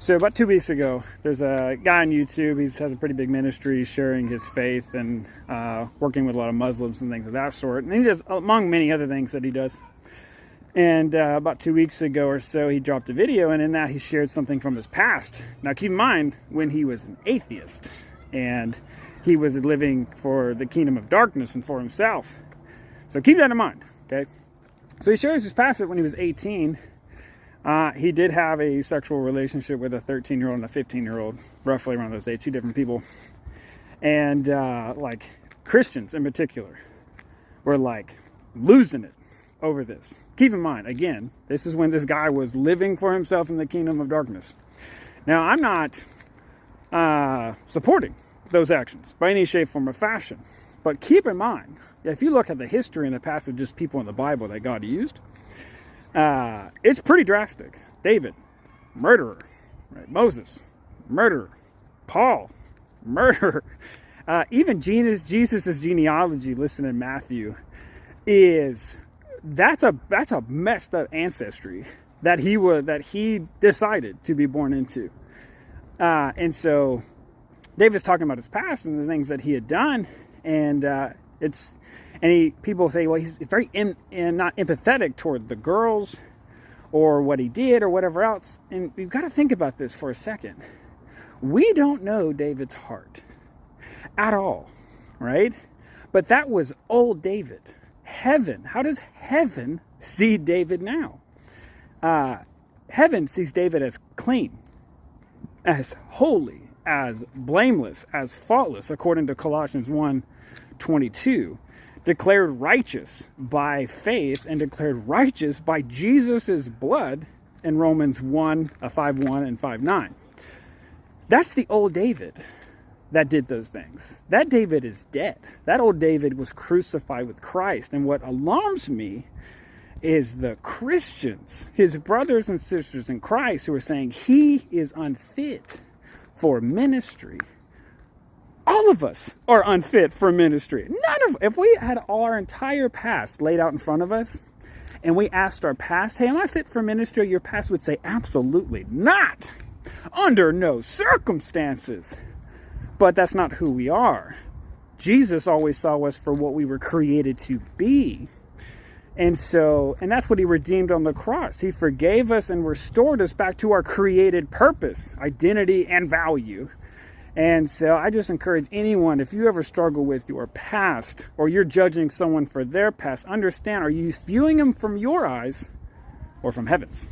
So about 2 weeks ago, there's a guy on YouTube. He has a pretty big ministry sharing his faith and working with a lot of Muslims and things of that sort. And he does, among many other things that he does. And about 2 weeks ago or so, he dropped a video, and in that he shared something from his past. Now keep in mind, when he was an atheist, and he was living for the kingdom of darkness and for himself. So keep that in mind, okay? So he shares his past that when he was 18, he did have a sexual relationship with a 13-year-old and a 15-year-old, roughly around those age, two different people. And like Christians in particular were like losing it over this. Keep in mind, again, this is when this guy was living for himself in the kingdom of darkness. Now, I'm not supporting those actions by any shape, form, or fashion. But keep in mind, if you look at the history and the past of just people in the Bible that God used, it's pretty drastic. David, murderer. Right? Moses, murderer. Paul, murderer. Even Jesus' genealogy listed in Matthew that's a messed up ancestry that he decided to be born into. And so David's talking about his past and the things that he had done, and people say, well, he's very not empathetic toward the girls or what he did or whatever else. And we've got to think about this for a second. We don't know David's heart at all, right? But that was old David. Heaven, how does heaven see David now? Heaven sees David as clean, as holy, as blameless, as faultless, according to Colossians 1:22, declared righteous by faith and declared righteous by Jesus' blood in Romans 5:1 and 5:9. That's the old David that did those things. That David is dead. That old David was crucified with Christ. And what alarms me is the Christians, his brothers and sisters in Christ, who are saying he is unfit for ministry. All of us are unfit for ministry. If we had our entire past laid out in front of us and we asked our past, hey, am I fit for ministry? Your past would say, absolutely not. Under no circumstances. But that's not who we are. Jesus always saw us for what we were created to be. And that's what he redeemed on the cross. He forgave us and restored us back to our created purpose, identity, and value. And so I just encourage anyone, if you ever struggle with your past or you're judging someone for their past, understand, are you viewing them from your eyes or from heaven's?